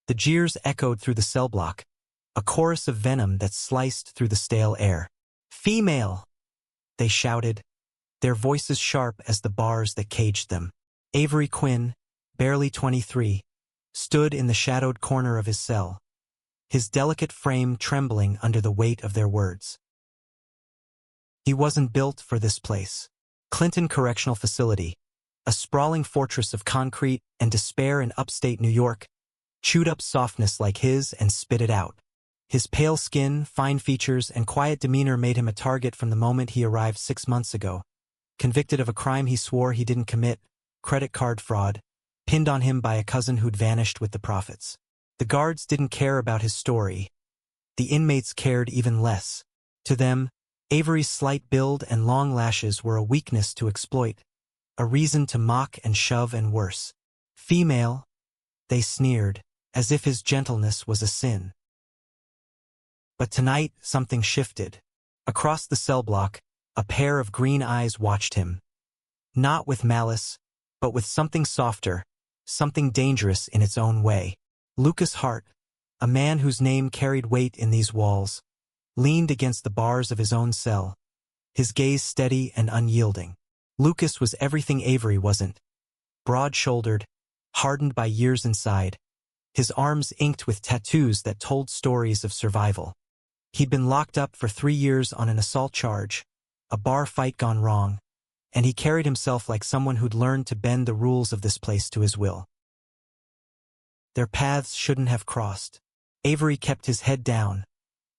The jeers echoed through the cell block, a chorus of venom that sliced through the stale air. "Female!" they shouted, their voices sharp as the bars that caged them. Avery Quinn, barely 23, stood in the shadowed corner of his cell, his delicate frame trembling under the weight of their words. He wasn't built for this place. Clinton Correctional Facility, a sprawling fortress of concrete and despair in upstate New York, chewed up softness like his and spit it out. His pale skin, fine features, and quiet demeanor made him a target from the moment he arrived 6 months ago. Convicted of a crime he swore he didn't commit, credit card fraud, pinned on him by a cousin who'd vanished with the profits. The guards didn't care about his story. The inmates cared even less. To them, Avery's slight build and long lashes were a weakness to exploit, a reason to mock and shove and worse. "Female," they sneered, as if his gentleness was a sin. But tonight something shifted. Across the cell block, a pair of green eyes watched him. Not with malice, but with something softer, something dangerous in its own way. Lucas Hart, a man whose name carried weight in these walls, leaned against the bars of his own cell, his gaze steady and unyielding. Lucas was everything Avery wasn't. Broad-shouldered, hardened by years inside, his arms inked with tattoos that told stories of survival. He'd been locked up for 3 years on an assault charge, a bar fight gone wrong, and he carried himself like someone who'd learned to bend the rules of this place to his will. Their paths shouldn't have crossed. Avery kept his head down,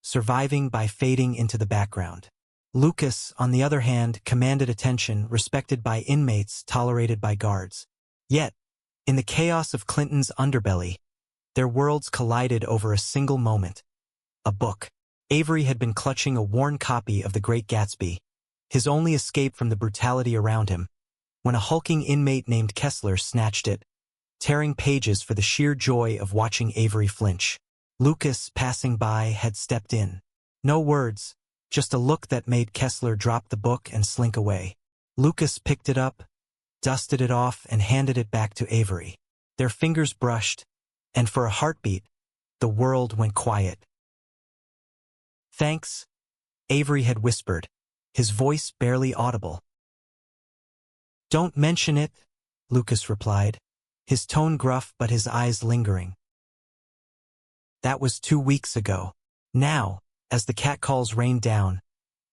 surviving by fading into the background. Lucas, on the other hand, commanded attention, respected by inmates, tolerated by guards. Yet, in the chaos of Clinton's underbelly, their worlds collided over a single moment. A book. Avery had been clutching a worn copy of The Great Gatsby, his only escape from the brutality around him, when a hulking inmate named Kessler snatched it, tearing pages for the sheer joy of watching Avery flinch. Lucas, passing by, had stepped in. No words, just a look that made Kessler drop the book and slink away. Lucas picked it up, dusted it off, and handed it back to Avery. Their fingers brushed, and for a heartbeat, the world went quiet. "Thanks," Avery had whispered, his voice barely audible. "Don't mention it," Lucas replied, his tone gruff but his eyes lingering. That was 2 weeks ago. Now, as the catcalls rained down,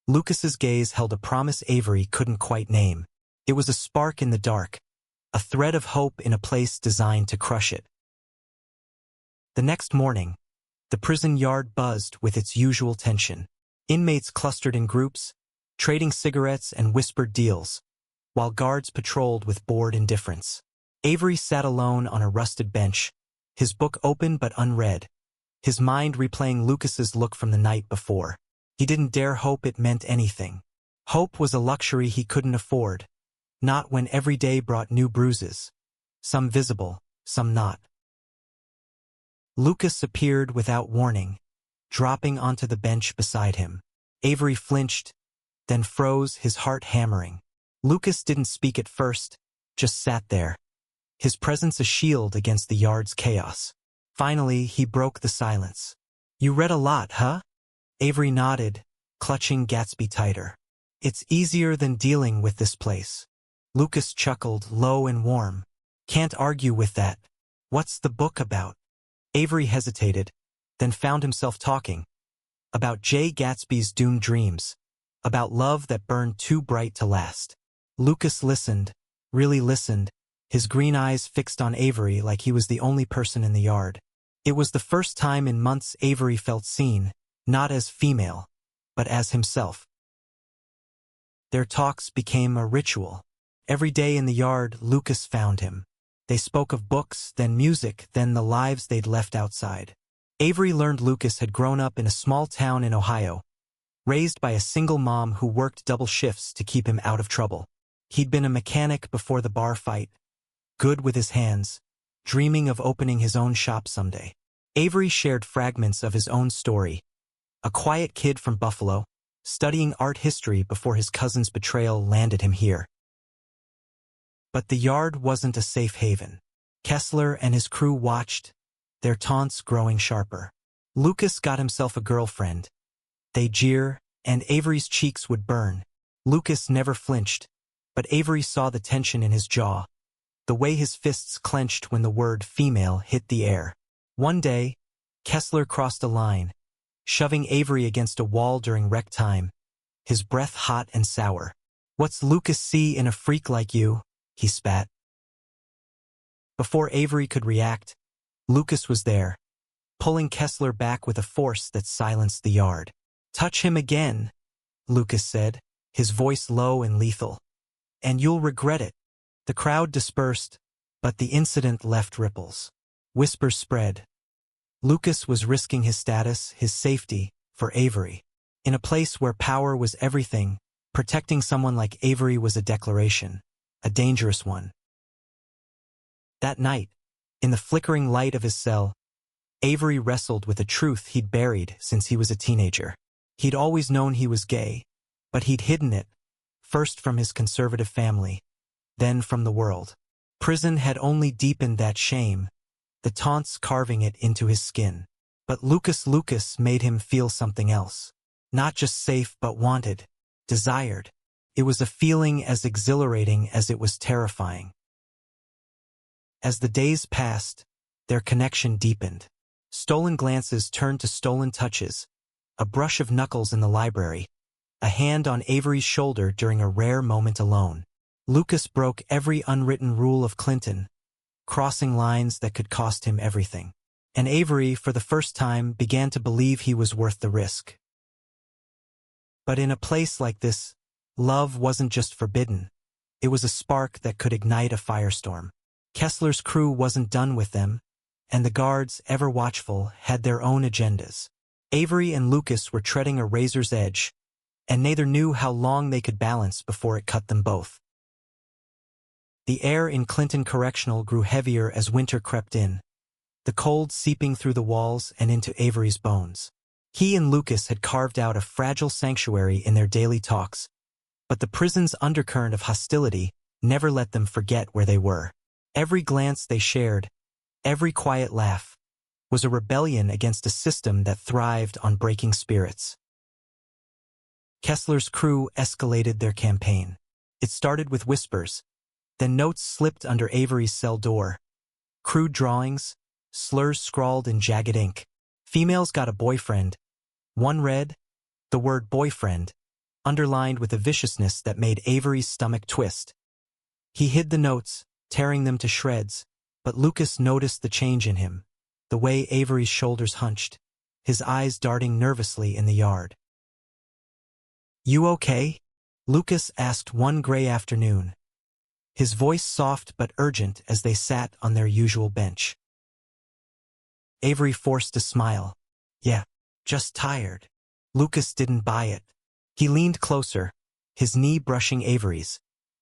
Lucas's gaze held a promise Avery couldn't quite name. It was a spark in the dark, a thread of hope in a place designed to crush it. The next morning, the prison yard buzzed with its usual tension. Inmates clustered in groups, trading cigarettes and whispered deals, while guards patrolled with bored indifference. Avery sat alone on a rusted bench, his book open but unread, his mind replaying Lucas's look from the night before. He didn't dare hope it meant anything. Hope was a luxury he couldn't afford, not when every day brought new bruises, some visible, some not. Lucas appeared without warning, dropping onto the bench beside him. Avery flinched, then froze, his heart hammering. Lucas didn't speak at first, just sat there, his presence a shield against the yard's chaos. Finally, he broke the silence. "You read a lot, huh?" Avery nodded, clutching Gatsby tighter. "It's easier than dealing with this place." Lucas chuckled, low and warm. "Can't argue with that. What's the book about?" Avery hesitated, then found himself talking. About Jay Gatsby's doomed dreams. About love that burned too bright to last. Lucas listened, really listened, his green eyes fixed on Avery like he was the only person in the yard. It was the first time in months Avery felt seen, not as female, but as himself. Their talks became a ritual. Every day in the yard, Lucas found him. They spoke of books, then music, then the lives they'd left outside. Avery learned Lucas had grown up in a small town in Ohio, raised by a single mom who worked double shifts to keep him out of trouble. He'd been a mechanic before the bar fight, good with his hands, dreaming of opening his own shop someday. Avery shared fragments of his own story. A quiet kid from Buffalo, studying art history before his cousin's betrayal landed him here. But the yard wasn't a safe haven. Kessler and his crew watched, their taunts growing sharper. Lucas got himself a girlfriend. They jeer, and Avery's cheeks would burn. Lucas never flinched, but Avery saw the tension in his jaw, the way his fists clenched when the word female hit the air. One day, Kessler crossed a line, shoving Avery against a wall during rec time, his breath hot and sour. "What's Lucas see in a freak like you?" he spat. Before Avery could react, Lucas was there, pulling Kessler back with a force that silenced the yard. "Touch him again," Lucas said, his voice low and lethal, "and you'll regret it." The crowd dispersed, but the incident left ripples. Whispers spread. Lucas was risking his status, his safety, for Avery. In a place where power was everything, protecting someone like Avery was a declaration, a dangerous one. That night, in the flickering light of his cell, Avery wrestled with a truth he'd buried since he was a teenager. He'd always known he was gay, but he'd hidden it, first from his conservative family, then from the world. Prison had only deepened that shame, the taunts carving it into his skin. But Lucas made him feel something else. Not just safe but wanted, desired. It was a feeling as exhilarating as it was terrifying. As the days passed, their connection deepened. Stolen glances turned to stolen touches, a brush of knuckles in the library, a hand on Avery's shoulder during a rare moment alone. Lucas broke every unwritten rule of Clinton, crossing lines that could cost him everything. And Avery, for the first time, began to believe he was worth the risk. But in a place like this, love wasn't just forbidden. It was a spark that could ignite a firestorm. Kessler's crew wasn't done with them, and the guards, ever watchful, had their own agendas. Avery and Lucas were treading a razor's edge, and neither knew how long they could balance before it cut them both. The air in Clinton Correctional grew heavier as winter crept in, the cold seeping through the walls and into Avery's bones. He and Lucas had carved out a fragile sanctuary in their daily talks, but the prison's undercurrent of hostility never let them forget where they were. Every glance they shared, every quiet laugh, was a rebellion against a system that thrived on breaking spirits. Kessler's crew escalated their campaign. It started with whispers, then notes slipped under Avery's cell door. Crude drawings, slurs scrawled in jagged ink. "Female's got a boyfriend." One read, the word boyfriend, underlined with a viciousness that made Avery's stomach twist. He hid the notes, tearing them to shreds, but Lucas noticed the change in him, the way Avery's shoulders hunched, his eyes darting nervously in the yard. "You okay?" Lucas asked one gray afternoon, his voice soft but urgent as they sat on their usual bench. Avery forced a smile. "Yeah, just tired." Lucas didn't buy it. He leaned closer, his knee brushing Avery's,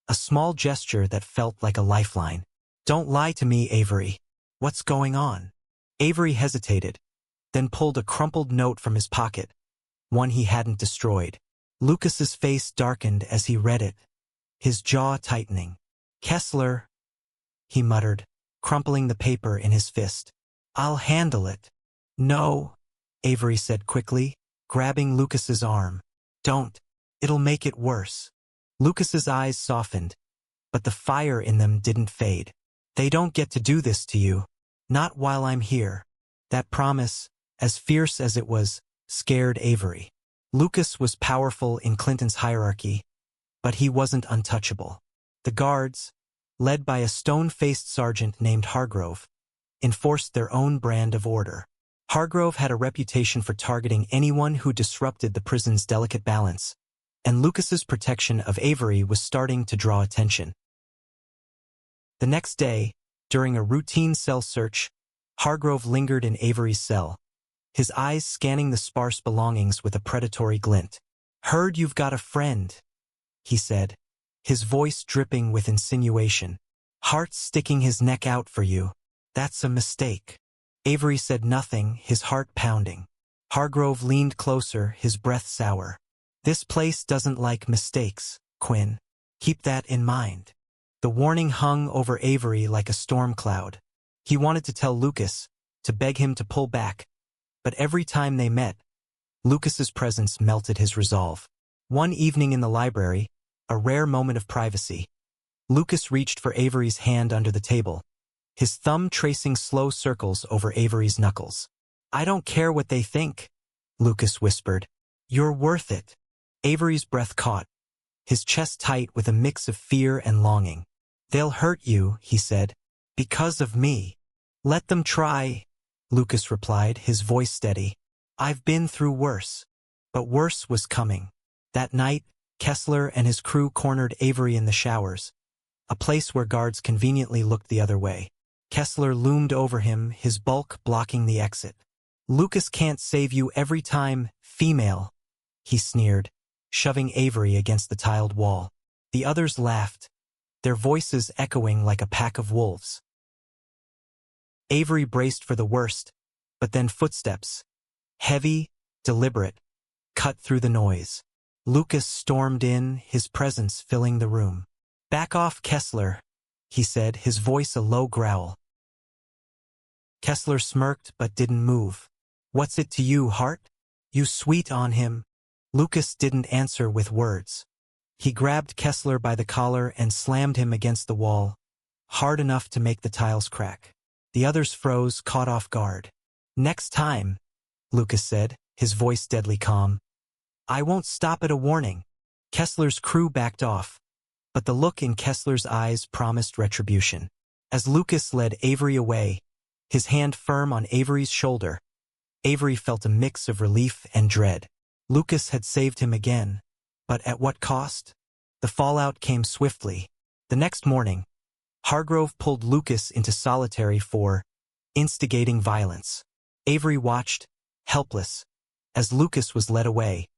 a small gesture that felt like a lifeline. "Don't lie to me, Avery. What's going on?" Avery hesitated, then pulled a crumpled note from his pocket, one he hadn't destroyed. Lucas's face darkened as he read it, his jaw tightening. "Kessler," he muttered, crumpling the paper in his fist. "I'll handle it." "No," Avery said quickly, grabbing Lucas's arm. "Don't. It'll make it worse." Lucas's eyes softened, but the fire in them didn't fade. "They don't get to do this to you. Not while I'm here." That promise, as fierce as it was, scared Avery. Lucas was powerful in Clinton's hierarchy, but he wasn't untouchable. The guards, led by a stone-faced sergeant named Hargrove, enforced their own brand of order. Hargrove had a reputation for targeting anyone who disrupted the prison's delicate balance, and Lucas's protection of Avery was starting to draw attention. The next day, during a routine cell search, Hargrove lingered in Avery's cell, his eyes scanning the sparse belongings with a predatory glint. "Heard you've got a friend," he said, his voice dripping with insinuation. "Heart's sticking his neck out for you. That's a mistake." Avery said nothing, his heart pounding. Hargrove leaned closer, his breath sour. "This place doesn't like mistakes, Quinn. Keep that in mind." The warning hung over Avery like a storm cloud. He wanted to tell Lucas, to beg him to pull back. But every time they met, Lucas's presence melted his resolve. One evening in the library, a rare moment of privacy, Lucas reached for Avery's hand under the table, his thumb tracing slow circles over Avery's knuckles. "I don't care what they think," Lucas whispered. "You're worth it." Avery's breath caught, his chest tight with a mix of fear and longing. "They'll hurt you," he said, "because of me." "Let them try," Lucas replied, his voice steady. "I've been through worse." But worse was coming. That night, Kessler and his crew cornered Avery in the showers, a place where guards conveniently looked the other way. Kessler loomed over him, his bulk blocking the exit. "Lucas can't save you every time, female," he sneered, shoving Avery against the tiled wall. The others laughed, their voices echoing like a pack of wolves. Avery braced for the worst, but then footsteps, heavy, deliberate, cut through the noise. Lucas stormed in, his presence filling the room. "Back off, Kessler," he said, his voice a low growl. Kessler smirked but didn't move. "What's it to you, Hart? You sweet on him." Lucas didn't answer with words. He grabbed Kessler by the collar and slammed him against the wall, hard enough to make the tiles crack. The others froze, caught off guard. "Next time," Lucas said, his voice deadly calm. "I won't stop at a warning." Kessler's crew backed off, but the look in Kessler's eyes promised retribution. As Lucas led Avery away, his hand firm on Avery's shoulder, Avery felt a mix of relief and dread. Lucas had saved him again, but at what cost? The fallout came swiftly. The next morning, Hargrove pulled Lucas into solitary for instigating violence. Avery watched, helpless, as Lucas was led away,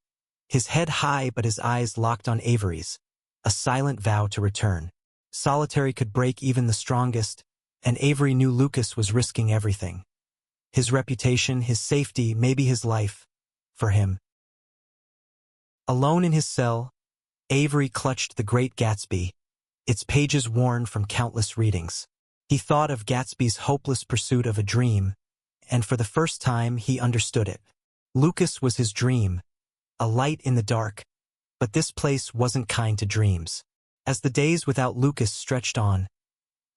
his head high but his eyes locked on Avery's, a silent vow to return. Solitary could break even the strongest, and Avery knew Lucas was risking everything. His reputation, his safety, maybe his life, for him. Alone in his cell, Avery clutched The Great Gatsby, its pages worn from countless readings. He thought of Gatsby's hopeless pursuit of a dream, and for the first time he understood it. Lucas was his dream, a light in the dark, but this place wasn't kind to dreams. As the days without Lucas stretched on,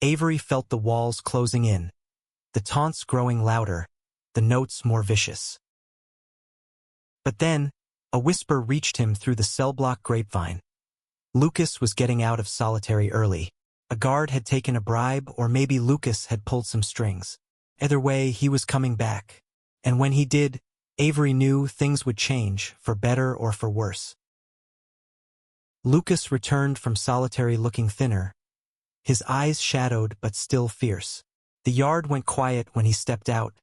Avery felt the walls closing in, the taunts growing louder, the notes more vicious. But then, a whisper reached him through the cell block grapevine. Lucas was getting out of solitary early. A guard had taken a bribe, or maybe Lucas had pulled some strings. Either way, he was coming back. And when he did, Avery knew things would change, for better or for worse. Lucas returned from solitary looking thinner, his eyes shadowed but still fierce. The yard went quiet when he stepped out,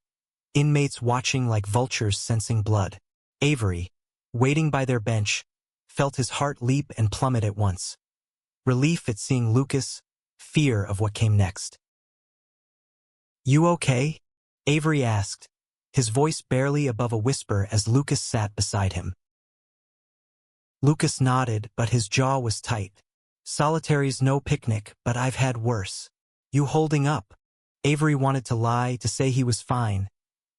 inmates watching like vultures sensing blood. Avery, waiting by their bench, felt his heart leap and plummet at once. Relief at seeing Lucas, fear of what came next. "You okay?" Avery asked, his voice barely above a whisper as Lucas sat beside him. Lucas nodded, but his jaw was tight. "Solitary's no picnic, but I've had worse." "You holding up?" Avery wanted to lie, to say he was fine,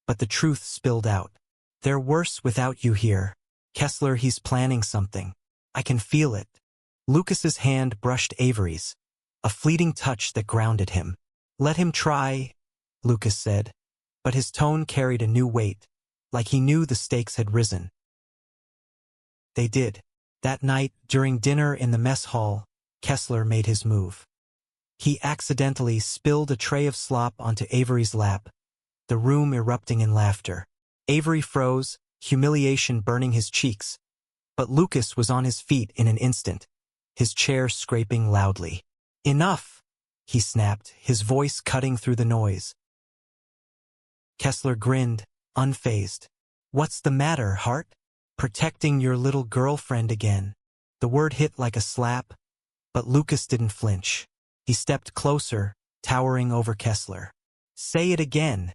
but the truth spilled out. "They're worse without you here. Kessler, he's planning something. I can feel it." Lucas's hand brushed Avery's, a fleeting touch that grounded him. "Let him try," Lucas said, but his tone carried a new weight, like he knew the stakes had risen. They did. That night, during dinner in the mess hall, Kessler made his move. He accidentally spilled a tray of slop onto Avery's lap, the room erupting in laughter. Avery froze, humiliation burning his cheeks, but Lucas was on his feet in an instant, his chair scraping loudly. "Enough!" he snapped, his voice cutting through the noise. Kessler grinned, unfazed. "What's the matter, Hart? Protecting your little girlfriend again." The word hit like a slap, but Lucas didn't flinch. He stepped closer, towering over Kessler. "Say it again,"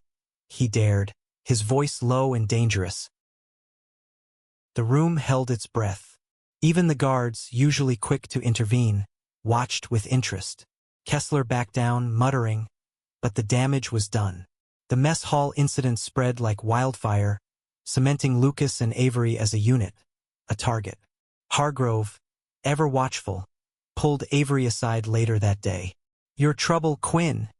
he dared, his voice low and dangerous. The room held its breath. Even the guards, usually quick to intervene, watched with interest. Kessler backed down, muttering, but the damage was done. The mess hall incident spread like wildfire, cementing Lucas and Avery as a unit, a target. Hargrove, ever watchful, pulled Avery aside later that day. "Your trouble, Quinn,"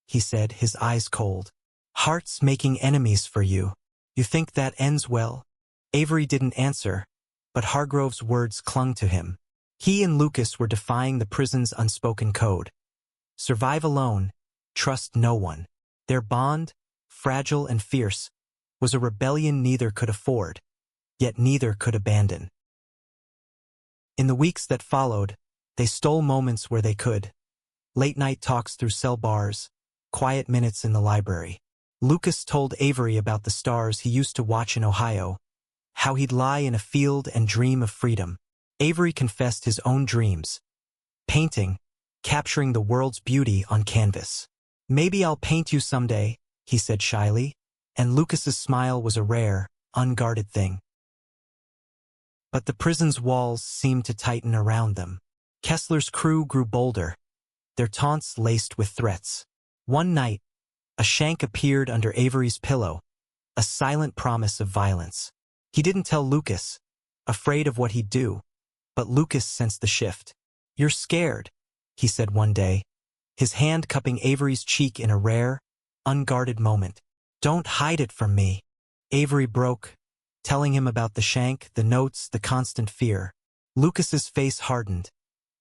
he said, his eyes cold. "Heart's making enemies for you. You think that ends well?" Avery didn't answer, but Hargrove's words clung to him. He and Lucas were defying the prison's unspoken code. Survive alone, trust no one. Their bond, fragile and fierce, was a rebellion neither could afford, yet neither could abandon. In the weeks that followed, they stole moments where they could. Late-night talks through cell bars, quiet minutes in the library. Lucas told Avery about the stars he used to watch in Ohio, how he'd lie in a field and dream of freedom. Avery confessed his own dreams. Painting, capturing the world's beauty on canvas. "Maybe I'll paint you someday," he said shyly, and Lucas's smile was a rare, unguarded thing. But the prison's walls seemed to tighten around them. Kessler's crew grew bolder, their taunts laced with threats. One night, a shank appeared under Avery's pillow, a silent promise of violence. He didn't tell Lucas, afraid of what he'd do, but Lucas sensed the shift. "You're scared," he said one day, his hand cupping Avery's cheek in a rare, unguarded moment. "Don't hide it from me." Avery broke, telling him about the shank, the notes, the constant fear. Lucas's face hardened,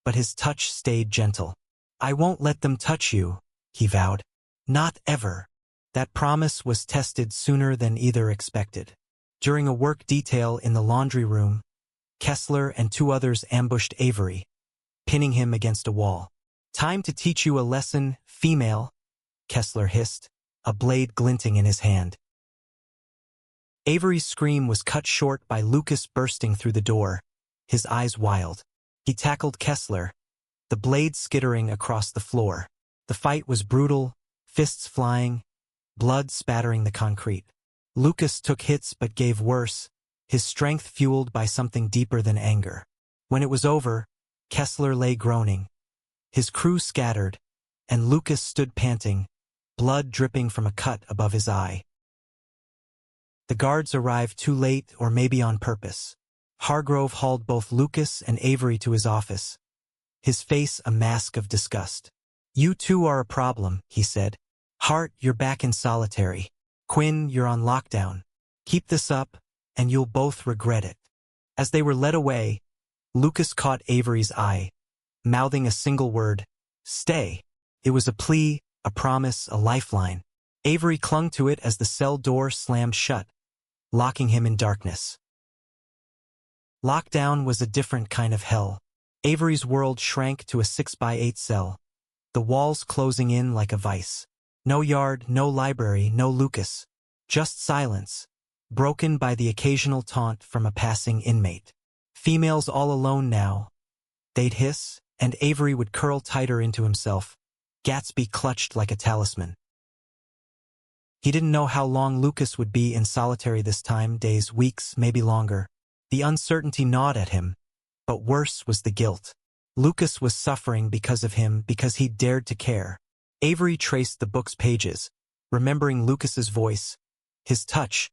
but his touch stayed gentle. "I won't let them touch you," he vowed. "Not ever." That promise was tested sooner than either expected. During a work detail in the laundry room, Kessler and two others ambushed Avery, pinning him against a wall. "Time to teach you a lesson, female," Kessler hissed, a blade glinting in his hand. Avery's scream was cut short by Lucas bursting through the door, his eyes wild. He tackled Kessler, the blade skittering across the floor. The fight was brutal, fists flying, blood spattering the concrete. Lucas took hits but gave worse, his strength fueled by something deeper than anger. When it was over, Kessler lay groaning. His crew scattered, and Lucas stood panting, blood dripping from a cut above his eye. The guards arrived too late, or maybe on purpose. Hargrove hauled both Lucas and Avery to his office, his face a mask of disgust. "You two are a problem," he said. "Hart, you're back in solitary. Quinn, you're on lockdown. Keep this up, and you'll both regret it." As they were led away, Lucas caught Avery's eye, mouthing a single word, "Stay." It was a plea, a promise, a lifeline. Avery clung to it as the cell door slammed shut, locking him in darkness. Lockdown was a different kind of hell. Avery's world shrank to a 6x8 cell, the walls closing in like a vice. No yard, no library, no Lucas. Just silence, broken by the occasional taunt from a passing inmate. Females all alone now. They'd hiss, and Avery would curl tighter into himself, Gatsby clutched like a talisman. He didn't know how long Lucas would be in solitary this time, days, weeks, maybe longer. The uncertainty gnawed at him, but worse was the guilt. Lucas was suffering because of him, because he'd dared to care. Avery traced the book's pages, remembering Lucas's voice, his touch,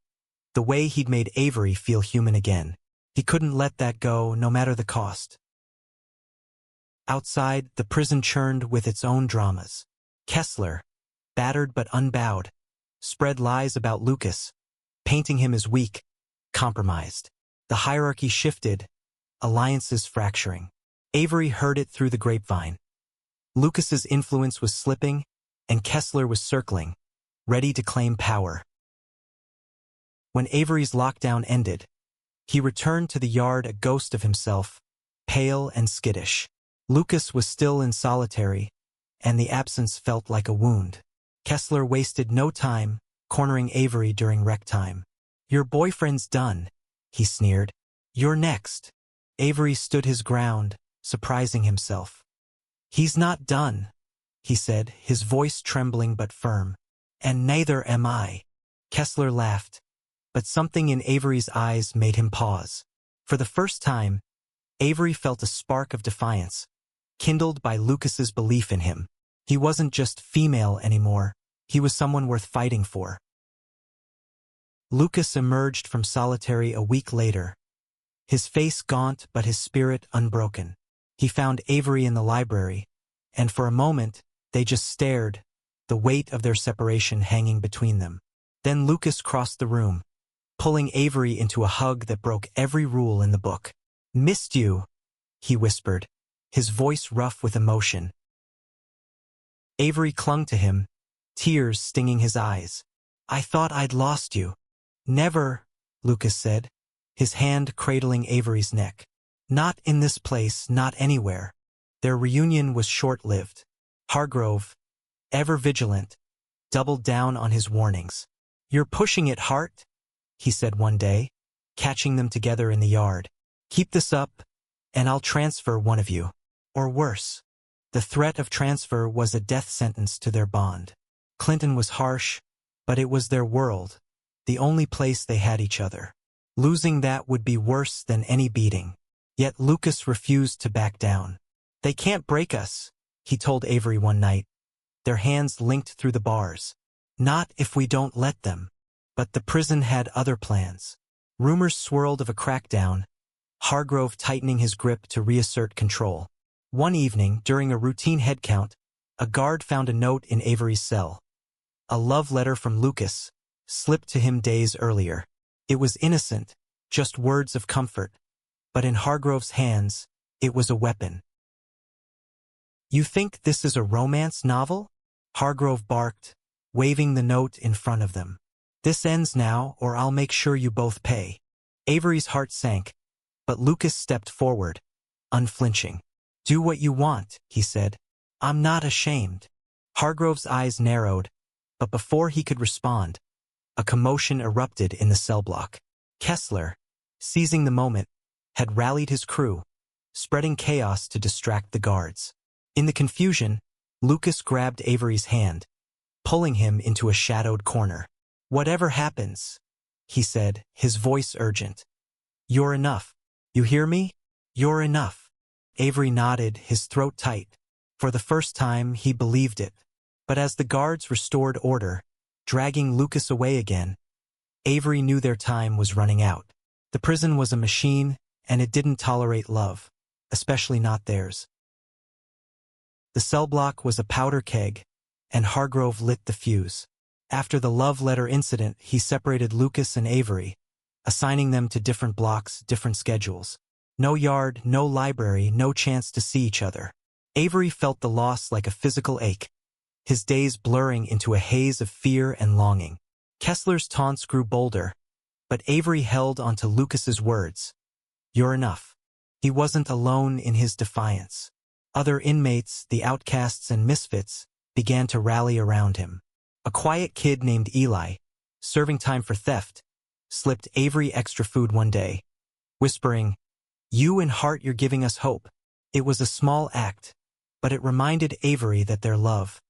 the way he'd made Avery feel human again. He couldn't let that go, no matter the cost. Outside, the prison churned with its own dramas. Kessler, battered but unbowed, spread lies about Lucas, painting him as weak, compromised. The hierarchy shifted, alliances fracturing. Avery heard it through the grapevine. Lucas's influence was slipping, and Kessler was circling, ready to claim power. When Avery's lockdown ended, he returned to the yard a ghost of himself, pale and skittish. Lucas was still in solitary, and the absence felt like a wound. Kessler wasted no time, cornering Avery during rec time. "Your boyfriend's done," he sneered. "You're next." Avery stood his ground, surprising himself. "He's not done," he said, his voice trembling but firm. "And neither am I." Kessler laughed, but something in Avery's eyes made him pause. For the first time, Avery felt a spark of defiance, kindled by Lucas's belief in him. He wasn't just female anymore. He was someone worth fighting for. Lucas emerged from solitary a week later, his face gaunt but his spirit unbroken. He found Avery in the library, and for a moment, they just stared, the weight of their separation hanging between them. Then Lucas crossed the room, pulling Avery into a hug that broke every rule in the book. "Missed you," he whispered, his voice rough with emotion. Avery clung to him, tears stinging his eyes. "I thought I'd lost you." "Never," Lucas said, his hand cradling Avery's neck. "Not in this place, not anywhere." Their reunion was short-lived. Hargrove, ever vigilant, doubled down on his warnings. "You're pushing it, Hart," he said one day, catching them together in the yard. "Keep this up, and I'll transfer one of you. Or worse." The threat of transfer was a death sentence to their bond. Clinton was harsh, but it was their world, the only place they had each other. Losing that would be worse than any beating. Yet Lucas refused to back down. "They can't break us," he told Avery one night, their hands linked through the bars. "Not if we don't let them." But the prison had other plans. Rumors swirled of a crackdown, Hargrove tightening his grip to reassert control. One evening, during a routine headcount, a guard found a note in Avery's cell. A love letter from Lucas, slipped to him days earlier. It was innocent, just words of comfort. But in Hargrove's hands, it was a weapon. "You think this is a romance novel?" Hargrove barked, waving the note in front of them. "This ends now, or I'll make sure you both pay." Avery's heart sank, but Lucas stepped forward, unflinching. "Do what you want," he said. "I'm not ashamed." Hargrove's eyes narrowed, but before he could respond, a commotion erupted in the cell block. Kessler, seizing the moment, had rallied his crew, spreading chaos to distract the guards. In the confusion, Lucas grabbed Avery's hand, pulling him into a shadowed corner. "Whatever happens," he said, his voice urgent. "You're enough. You hear me? You're enough." Avery nodded, his throat tight. For the first time, he believed it. But as the guards restored order, dragging Lucas away again, Avery knew their time was running out. The prison was a machine, and it didn't tolerate love, especially not theirs. The cell block was a powder keg, and Hargrove lit the fuse. After the love letter incident, he separated Lucas and Avery, assigning them to different blocks, different schedules. No yard, no library, no chance to see each other. Avery felt the loss like a physical ache, his days blurring into a haze of fear and longing. Kessler's taunts grew bolder, but Avery held onto Lucas's words. "You're enough." He wasn't alone in his defiance. Other inmates, the outcasts and misfits, began to rally around him. A quiet kid named Eli, serving time for theft, slipped Avery extra food one day, whispering, "You and Hart, you're giving us hope." It was a small act, but it reminded Avery that their love,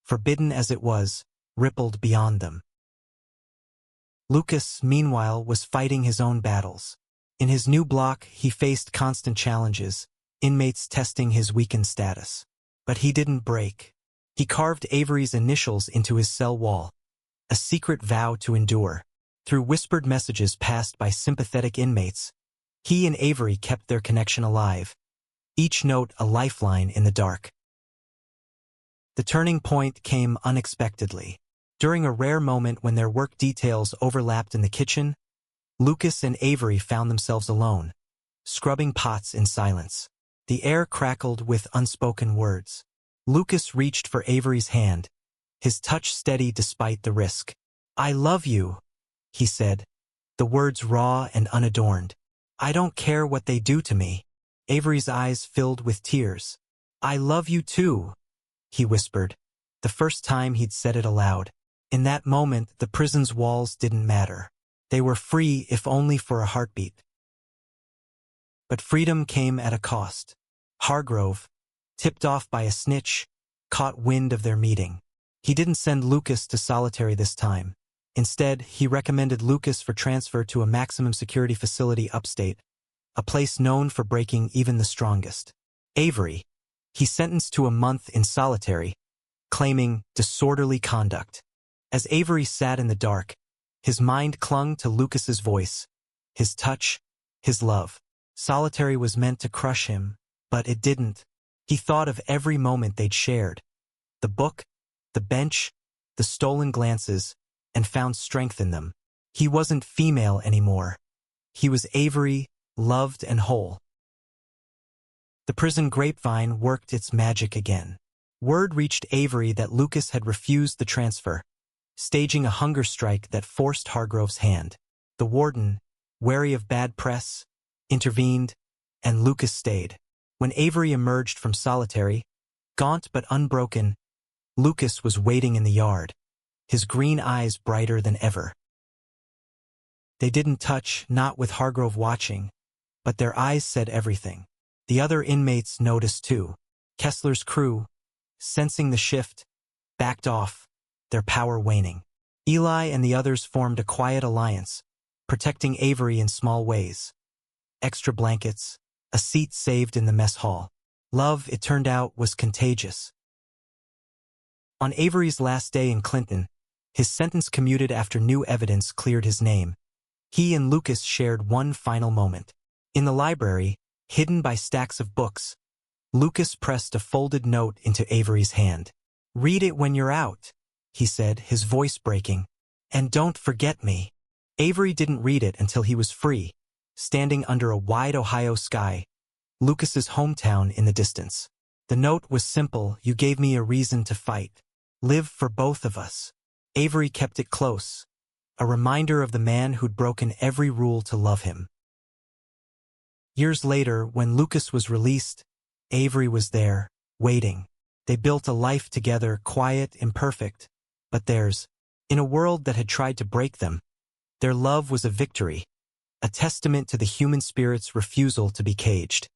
forbidden as it was, rippled beyond them. Lucas, meanwhile, was fighting his own battles. In his new block, he faced constant challenges, inmates testing his weakened status. But he didn't break. He carved Avery's initials into his cell wall, a secret vow to endure. Through whispered messages passed by sympathetic inmates, he and Avery kept their connection alive, each note a lifeline in the dark. The turning point came unexpectedly. During a rare moment when their work details overlapped in the kitchen, Lucas and Avery found themselves alone, scrubbing pots in silence. The air crackled with unspoken words. Lucas reached for Avery's hand, his touch steady despite the risk. "I love you," he said, the words raw and unadorned. "I don't care what they do to me." Avery's eyes filled with tears. "I love you too," he whispered, the first time he'd said it aloud. In that moment, the prison's walls didn't matter. They were free if only for a heartbeat. But freedom came at a cost. Hargrove, tipped off by a snitch, caught wind of their meeting. He didn't send Lucas to solitary this time. Instead, he recommended Lucas for transfer to a maximum security facility upstate, a place known for breaking even the strongest. Avery, he sentenced to a month in solitary, claiming disorderly conduct. As Avery sat in the dark, his mind clung to Lucas's voice, his touch, his love. Solitary was meant to crush him, but it didn't. He thought of every moment they'd shared. The book, the bench, the stolen glances, and found strength in them. He wasn't female anymore. He was Avery, loved and whole. The prison grapevine worked its magic again. Word reached Avery that Lucas had refused the transfer, staging a hunger strike that forced Hargrove's hand. The warden, wary of bad press, intervened, and Lucas stayed. When Avery emerged from solitary, gaunt but unbroken, Lucas was waiting in the yard, his green eyes brighter than ever. They didn't touch, not with Hargrove watching, but their eyes said everything. The other inmates noticed too. Kessler's crew, sensing the shift, backed off, their power waning. Eli and the others formed a quiet alliance, protecting Avery in small ways. Extra blankets, a seat saved in the mess hall. Love, it turned out, was contagious. On Avery's last day in Clinton, his sentence commuted after new evidence cleared his name. He and Lucas shared one final moment. In the library, hidden by stacks of books, Lucas pressed a folded note into Avery's hand. "Read it when you're out," he said, his voice breaking. "And don't forget me." Avery didn't read it until he was free, standing under a wide Ohio sky, Lucas's hometown in the distance. The note was simple: "You gave me a reason to fight. Live for both of us." Avery kept it close, a reminder of the man who'd broken every rule to love him. Years later, when Lucas was released, Avery was there, waiting. They built a life together, quiet, imperfect, but theirs. In a world that had tried to break them, their love was a victory, a testament to the human spirit's refusal to be caged.